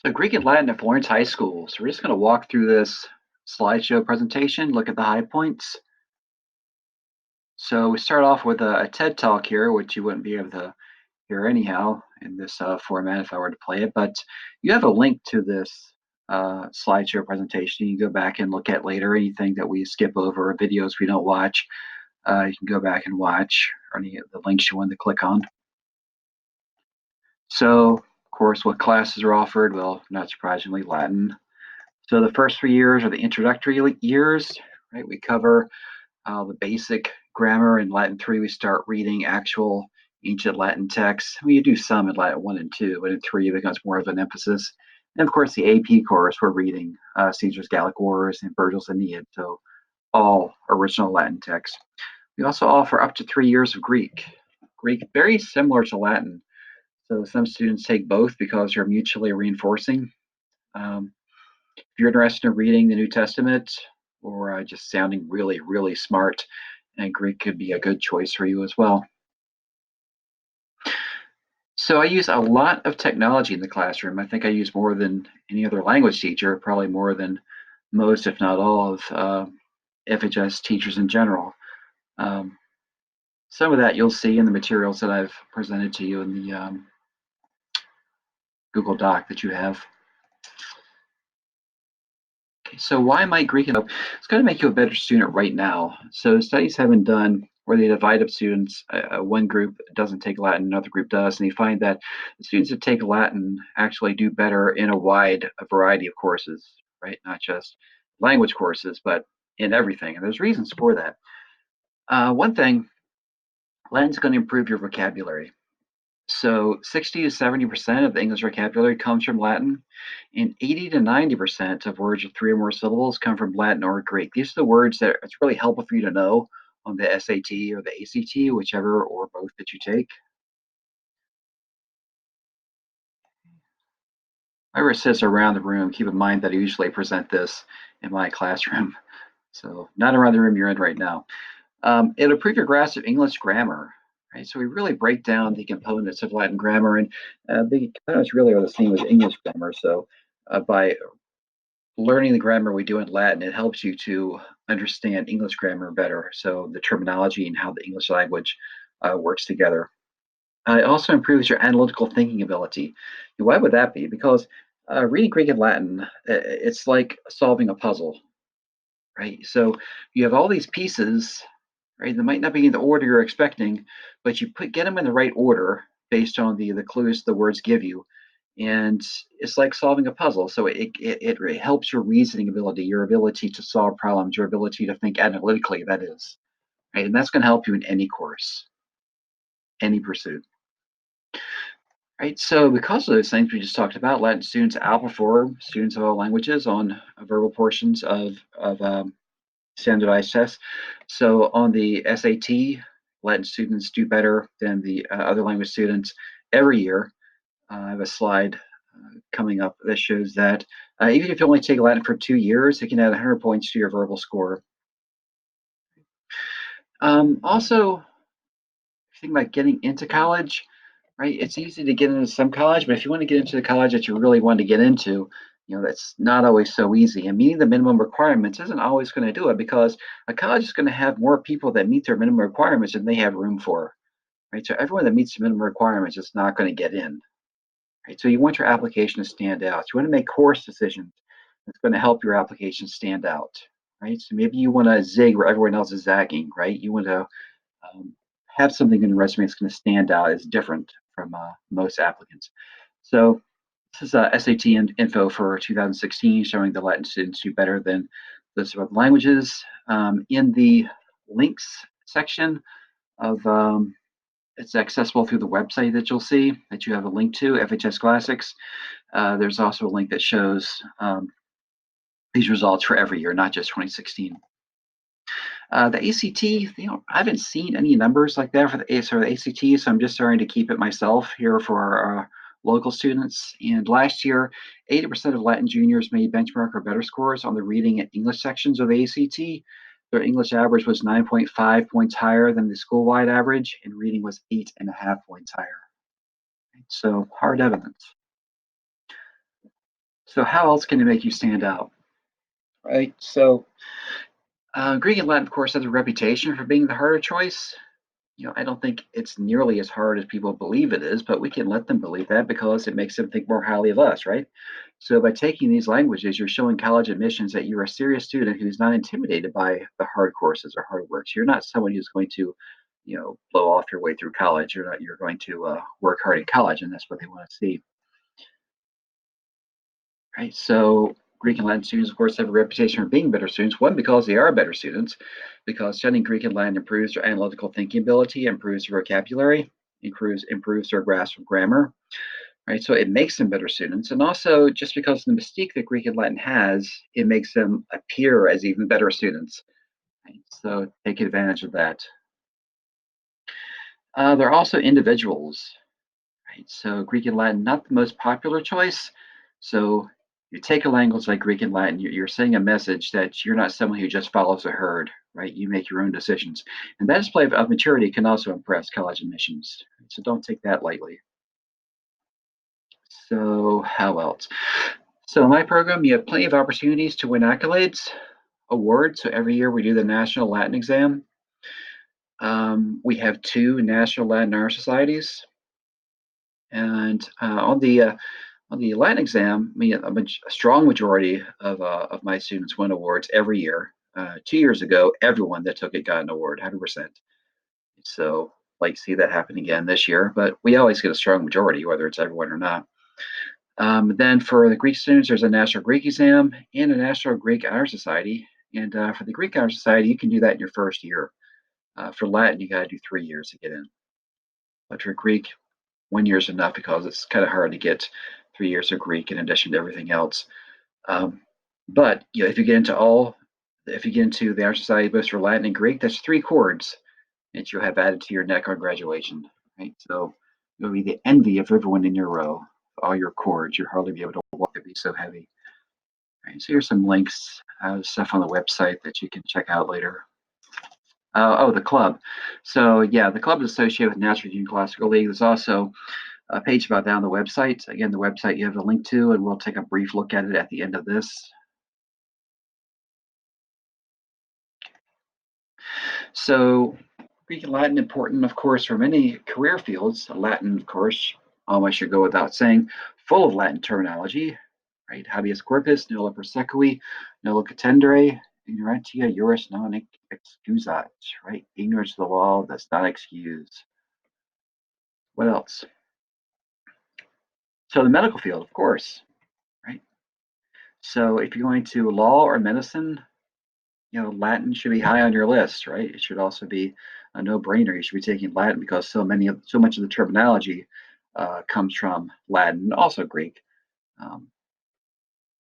So Greek and Latin at Florence High School. So we're just going to walk through this slideshow presentation, look at the high points. So we start off with a TED Talk here, which you wouldn't be able to hear anyhow in this format if I were to play it. But you have a link to this slideshow presentation. You can go back and look at later anything that we skip over, or videos we don't watch. You can go back and watch or any of the links you want to click on. So, of course, what classes are offered? Well, not surprisingly, Latin. So the first 3 years are the introductory years, right? We cover the basic grammar. In Latin 3, we start reading actual ancient Latin texts. You do some in Latin 1 and 2, but in 3, it becomes more of an emphasis. And of course, the AP course, we're reading Caesar's Gallic Wars and Virgil's Aeneid, so all original Latin texts. We also offer up to 3 years of Greek. Greek, very similar to Latin. So some students take both because they're mutually reinforcing. If you're interested in reading the New Testament or just sounding really, really smart, and Greek could be a good choice for you as well. So I use a lot of technology in the classroom. I think I use more than any other language teacher, probably more than most, if not all, of FHS teachers in general. Um, some of that you'll see in the materials that I've presented to you in the Google Doc that you have. Okay, so why might Greek? It's going to make you a better student right now. So studies have been done where they divide up students. One group doesn't take Latin, another group does, and they find that the students that take Latin actually do better in a wide variety of courses, right? Not just language courses, but in everything. And there's reasons for that. One thing, Latin's going to improve your vocabulary. So 60 to 70% of the English vocabulary comes from Latin, and 80 to 90% of words with three or more syllables come from Latin or Greek. These are the words that it's really helpful for you to know on the SAT or the ACT, whichever or both that you take. Whoever sits around the room, keep in mind that I usually present this in my classroom. So not around the room you're in right now. It'll improve your grasp of English grammar, right? So we really break down the components of Latin grammar, and the components really are the same as English grammar. So by learning the grammar we do in Latin, it helps you to understand English grammar better. So the terminology and how the English language works together. It also improves your analytical thinking ability. Why would that be? Because reading Greek and Latin, it's like solving a puzzle, right? So you have all these pieces, right? They might not be in the order you're expecting, but you get them in the right order based on the clues the words give you, and it's like solving a puzzle. So it helps your reasoning ability, your ability to solve problems, your ability to think analytically. That is, right? And that's going to help you in any course, any pursuit. Right, so because of those things we just talked about, Latin students outperform students of all languages on verbal portions of standardized tests. So on the SAT, Latin students do better than the other language students every year. I have a slide coming up that shows that even if you only take Latin for 2 years, it can add 100 points to your verbal score. Also, if you think about getting into college, right? It's easy to get into some college, but if you want to get into the college that you really want to get into, that's not always so easy. And meeting the minimum requirements isn't always going to do it because a college is going to have more people that meet their minimum requirements than they have room for, right? So everyone that meets the minimum requirements is not going to get in, right? So you want your application to stand out. You want to make course decisions that's going to help your application stand out, right? So maybe you want to zig where everyone else is zagging, right? You want to um, have something in your resume that's going to stand out as different from most applicants. So this is SAT info for 2016 showing the Latin students do better than those of other languages. In the links section of it's accessible through the website that you'll see that you have a link to FHS Classics. There's also a link that shows these results for every year, not just 2016. The ACT, I haven't seen any numbers like that for the ACT, so I'm just starting to keep it myself here for our local students. And last year, 80% of Latin juniors made benchmark or better scores on the reading and English sections of the ACT. Their English average was 9.5 points higher than the school-wide average, and reading was 8.5 points higher. So hard evidence. So how else can it make you stand out? Right. So Greek and Latin, of course, has a reputation for being the harder choice. I don't think it's nearly as hard as people believe it is, but we can let them believe that because it makes them think more highly of us, right? So by taking these languages, you're showing college admissions that you're a serious student who's not intimidated by the hard courses or hard works. You're not someone who's going to, blow off your way through college. You're not. You're going to work hard in college, and that's what they want to see, right? So Greek and Latin students, of course, have a reputation for being better students. One, because they are better students, because studying Greek and Latin improves their analytical thinking ability, improves their vocabulary, improves their grasp of grammar, right? So it makes them better students. And also, just because of the mystique that Greek and Latin has, it makes them appear as even better students. Right? So take advantage of that. They're also individuals, right? So Greek and Latin, not the most popular choice. So you take a language like Greek and Latin, you're saying a message that you're not someone who just follows a herd, right? You make your own decisions. And that display of maturity can also impress college admissions. So don't take that lightly. So how else? So in my program, you have plenty of opportunities to win accolades, awards. So every year we do the National Latin exam. We have two National Latin Honor Societies, and on the Latin exam, a strong majority of my students win awards every year. 2 years ago, everyone that took it got an award, 100%. So, like, see that happen again this year, but we always get a strong majority, whether it's everyone or not. Then for the Greek students, there's a National Greek exam and a National Greek Honor Society. And for the Greek Honor Society, you can do that in your first year. For Latin, you got to do 3 years to get in. But for Greek, 1 year is enough because it's kind of hard to get 3 years of Greek in addition to everything else. But if you get into the Honor Society, both for Latin and Greek, that's 3 chords that you have added to your neck on graduation, right? So you'll be the envy of everyone in your row. All your chords, you'll hardly be able to walk. It'd be so heavy. Right, so here's some links, stuff on the website that you can check out later. The club. So yeah, the club is associated with National Junior Classical League. There's also a page about that on the website. Again, the website you have a link to, and we'll take a brief look at it at the end of this. So Greek and Latin important, of course, for many career fields. Latin, of course, almost should go without saying, full of Latin terminology, right? Habeas corpus, nulla persequi, nulla contendere, ignorantia juris non excusat, right? Ignorance of the law does not excuse. What else? So the medical field, of course, right? So if you're going to law or medicine, Latin should be high on your list, right? It should also be a no-brainer. You should be taking Latin because so much of the terminology comes from Latin and also Greek. Um,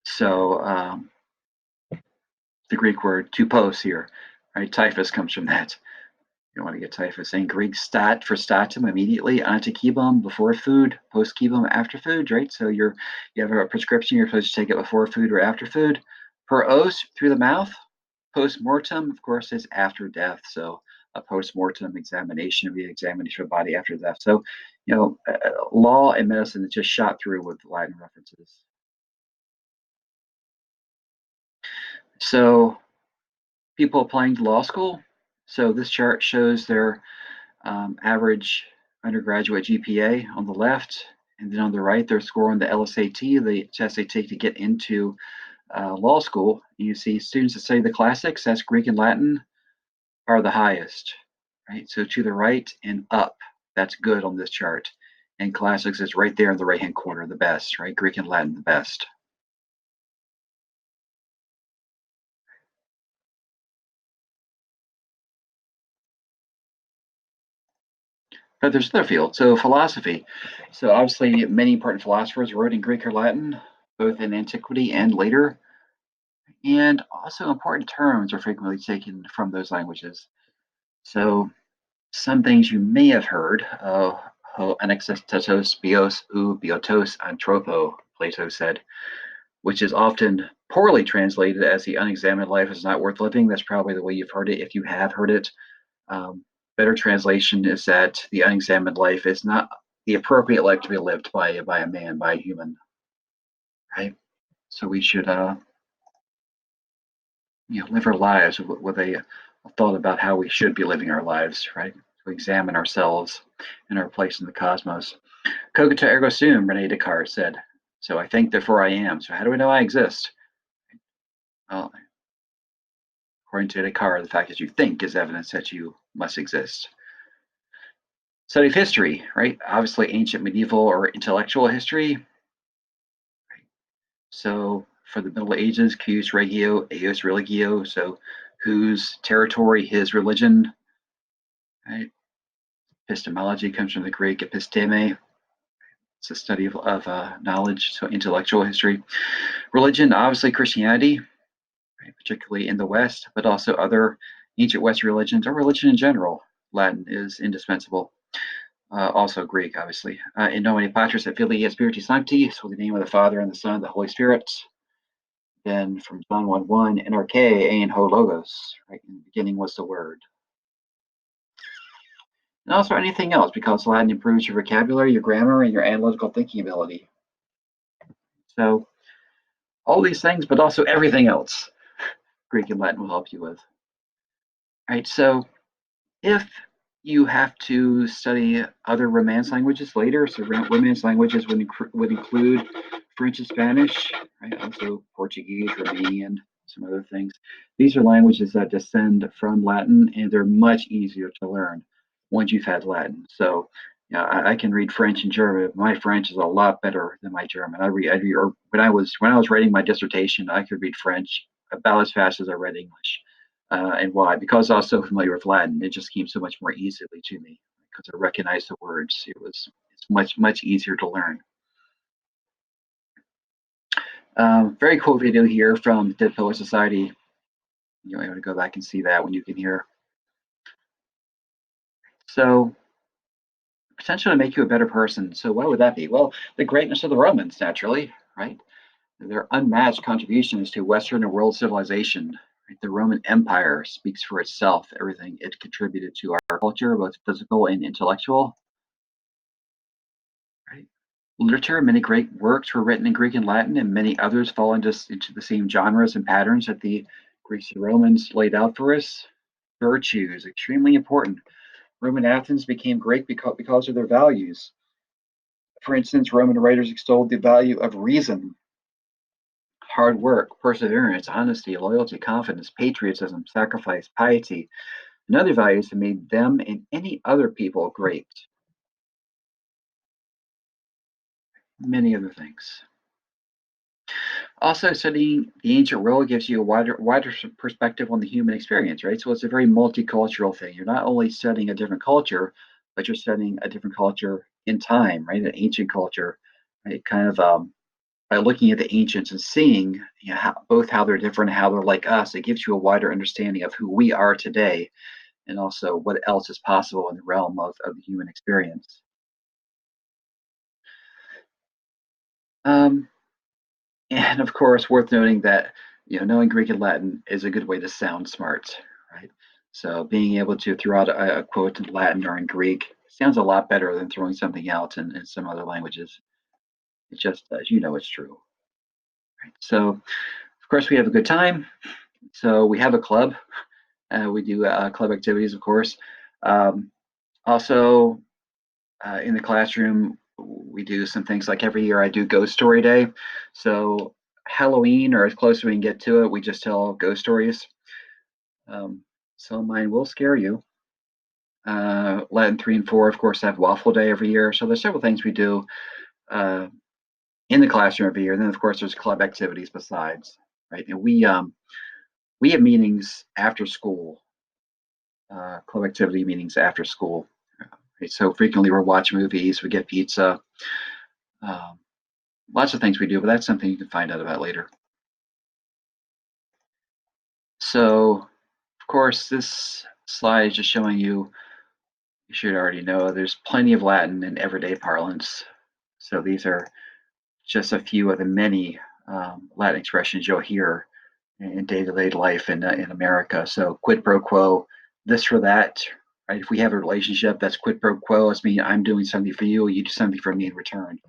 so the Greek word typos here, right? Typhus comes from that. You don't want to get typhus. In Greek, stat for statum immediately, antikebum before food, postkebum after food, right? So you have a prescription, you're supposed to take it before food or after food. Per os, through the mouth. Post-mortem, of course, is after death. So a post-mortem examination of the examination of the body after death. So, law and medicine is just shot through with Latin references. So people applying to law school. So this chart shows their average undergraduate GPA on the left, and then on the right, their score on the LSAT, the test they take to get into law school. You see students that study the classics, that's Greek and Latin, are the highest, right? So to the right and up, that's good on this chart. And classics is right there in the right-hand corner, the best, right? Greek and Latin, the best. But there's other fields. So philosophy. So obviously many important philosophers wrote in Greek or Latin, both in antiquity and later. And also important terms are frequently taken from those languages. So some things you may have heard, ho anexestetos bios ou biotos anthropo, Plato said, which is often poorly translated as the unexamined life is not worth living. That's probably the way you've heard it, if you have heard it. Better translation is that the unexamined life is not the appropriate life to be lived by a man, by a human, right? So we should, live our lives with a thought about how we should be living our lives, right? To examine ourselves and our place in the cosmos. Cogito ergo sum, Rene Descartes said. So I think, therefore I am. So how do we know I exist? Well, according to Descartes, the fact that you think is evidence that you must exist. Study of history, right? Obviously, ancient, medieval, or intellectual history. So for the Middle Ages, Cus regio, eius religio. So whose territory, his religion, right? Epistemology comes from the Greek episteme. It's a study of knowledge, so intellectual history. Religion, obviously Christianity, right? Particularly in the West, but also other ancient West religions or religion in general. Latin is indispensable. Also Greek, obviously. In nomine Patris et Filii et Spiritus Sancti, so the name of the Father and the Son and the Holy Spirit. Then from John 1:1, NRK ein ho logos, right? In the beginning was the Word. And also anything else, because Latin improves your vocabulary, your grammar, and your analytical thinking ability. So all these things, but also everything else, Greek and Latin will help you with. All right, so if you have to study other Romance languages later, so Romance languages would include French and Spanish, right? Also Portuguese, Romanian, some other things. These are languages that descend from Latin, and they're much easier to learn once you've had Latin. So, I can read French and German. My French is a lot better than my German. Or when I was writing my dissertation, I could read French about as fast as I read English. And why? Because I was so familiar with Latin, it just came so much more easily to me because I recognized the words. It's much easier to learn. Very cool video here from Dead Poet Society. You'll be able to go back and see that when you can hear. So, potential to make you a better person. So, why would that be? Well, the greatness of the Romans, naturally, right? Their unmatched contributions to Western and world civilization. Right? The Roman Empire speaks for itself, everything it contributed to our culture, both physical and intellectual. Right? Literature, many great works were written in Greek and Latin, and many others fall into the same genres and patterns that the Greeks and Romans laid out for us. Virtues, extremely important. Roman Athens became great because of their values. For instance, Roman writers extolled the value of reason, hard work, perseverance, honesty, loyalty, confidence, patriotism, sacrifice, piety, and other values that made them and any other people great. Many other things. Also, studying the ancient world gives you a wider perspective on the human experience, right? So it's a very multicultural thing. You're not only studying a different culture, but you're studying a different culture in time, right? An ancient culture, right? Kind of by looking at the ancients and seeing how they're different and how they're like us, it gives you a wider understanding of who we are today and also what else is possible in the realm of the human experience. Um, and of course, worth noting that knowing Greek and Latin is a good way to sound smart, right? So being able to throw out a quote in Latin or in Greek sounds a lot better than throwing something out in some other languages. It just does. It's true. Right? So of course we have a good time. So we have a club. We do club activities, of course. Um, Also, in the classroom, we do some things like every year I do Ghost Story Day. So Halloween, or as close as we can get to it, we just tell ghost stories. Some of mine will scare you. Latin 3 and 4, of course, have Waffle Day every year. So there's several things we do in the classroom every year. And then, of course, there's club activities besides, right? And we have meetings after school, club activity meetings after school. Right? So frequently we'll watch movies, we get pizza, um, lots of things we do, but that's something you can find out about later. So, of course, this slide is just showing you should already know, there's plenty of Latin in everyday parlance. So these are just a few of the many Latin expressions you'll hear in day-to-day life in America. So quid pro quo, this for that, right? If we have a relationship, that's quid pro quo. It's meaning I'm doing something for you, you do something for me in return.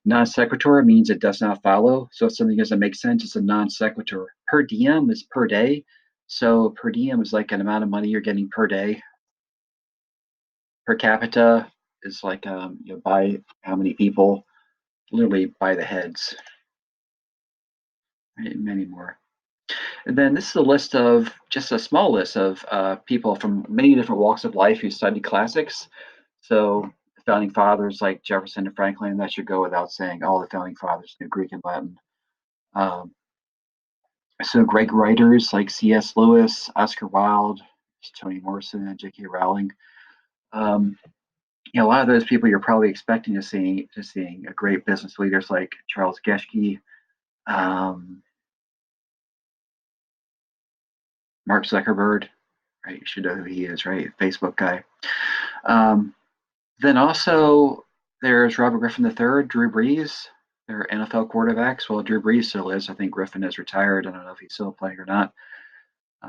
Non sequitur means it does not follow. So if something doesn't make sense, it's a non sequitur. Per diem is per day. So per diem is like an amount of money you're getting per day. Per capita is like by how many people, literally by the heads, right? And many more. And then this is a list of just a small list of people from many different walks of life who studied classics. So the founding fathers like Jefferson and Franklin, that should go without saying. All the founding fathers knew Greek and Latin. Um, so great writers like C.S. Lewis, Oscar Wilde, Toni Morrison, and J.K. Rowling. Um, a lot of those people you're probably expecting to seeing great business leaders like Charles Geschke, um, Mark Zuckerberg, right? You should know who he is, right? Facebook guy. Um, then also there's Robert Griffin III, Drew Brees. They're NFL quarterbacks. Well, Drew Brees still is. I think Griffin is retired. I don't know if he's still playing or not.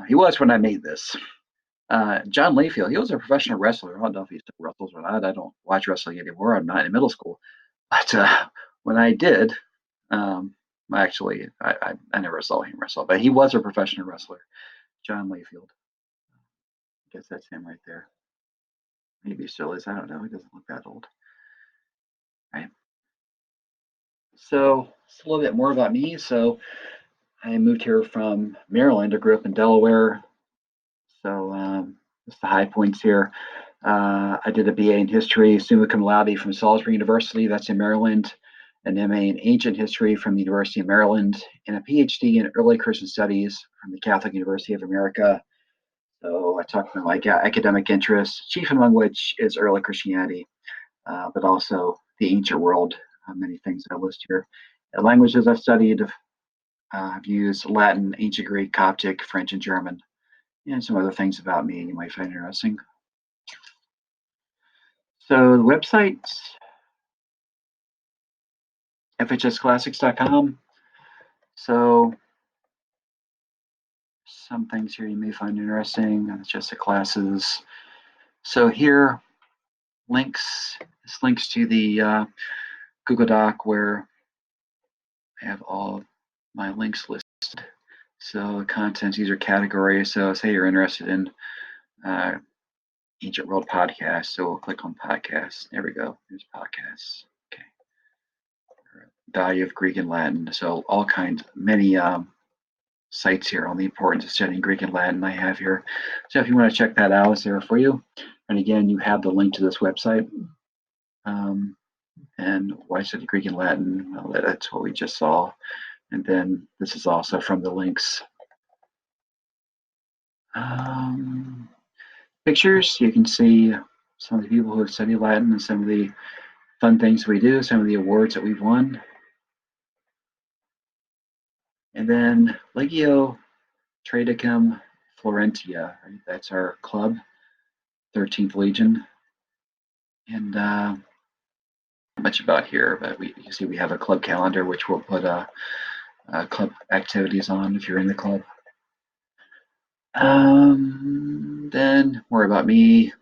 He was when I made this. John Layfield, he was a professional wrestler. I don't know if he still wrestles or not. I don't watch wrestling anymore. I'm not in middle school. But when I did, actually, I never saw him wrestle, but he was a professional wrestler. John Layfield. I guess that's him right there. Maybe he still is. I don't know. He doesn't look that old. Right. So it's a little bit more about me. So I moved here from Maryland. I grew up in Delaware. So just the high points here. I did a BA in history, summa cum laude from Salisbury University. That's in Maryland. An MA in ancient history from the University of Maryland, and a PhD in early Christian studies from the Catholic University of America. So I talked about my academic interests, chief among which is early Christianity, but also the ancient world. Many things I list here. The languages I've studied, I've used Latin, ancient Greek, Coptic, French, and German, and some other things about me you might find interesting. So the website, FHSclassics.com. So some things here you may find interesting. It's just the classes. So here, this links to the Google Doc where I have all my links listed. So contents, these are categories. So say you're interested in Ancient World podcast. So we'll click on podcasts. There we go. There's podcasts. Okay. Value of Greek and Latin. So all kinds, many sites here on the importance of studying Greek and Latin I have here. So if you want to check that out, it's there for you. And again, you have the link to this website. And why study Greek and Latin? Well, that's what we just saw. And then this is also from the links. Pictures, you can see some of the people who have studied Latin and some of the fun things we do, some of the awards that we've won. And then Legio Tradecum Florentia, right? That's our club, 13th Legion. And not much about here, but you see we have a club calendar, which we'll put club activities on if you're in the club. Then more about me.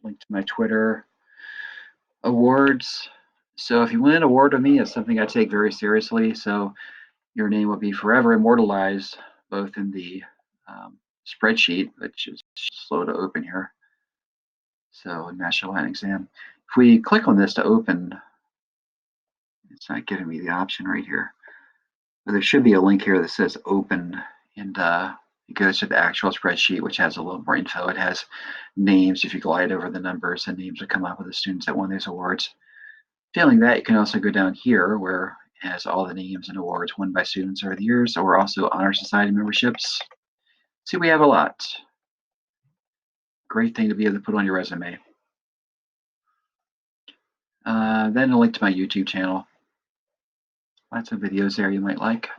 Link to my Twitter. Awards. So if you win an award with me, it's something I take very seriously. So your name will be forever immortalized, both in the spreadsheet, which is slow to open here. So National Latin Exam. If we click on this to open, it's not giving me the option right here. But there should be a link here that says open, and it goes to the actual spreadsheet, which has a little more info. It has names. If you glide over the numbers, the names will come up with the students that won these awards. Failing that, you can also go down here where it has all the names and awards won by students over the years, or also Honor Society memberships. See, we have a lot. Great thing to be able to put on your resume. Then a link to my YouTube channel. Lots of videos there you might like.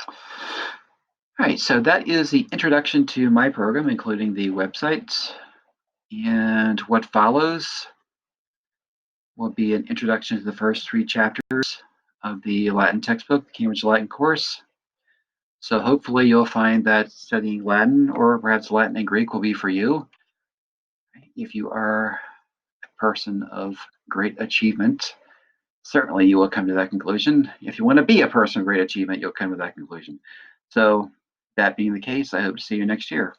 All right, so that is the introduction to my program, including the websites. And what follows will be an introduction to the first 3 chapters of the Latin textbook, Cambridge Latin course. So hopefully you'll find that studying Latin or perhaps Latin and Greek will be for you. If you are person of great achievement, certainly you will come to that conclusion. If you want to be a person of great achievement, you'll come to that conclusion. So that being the case, I hope to see you next year.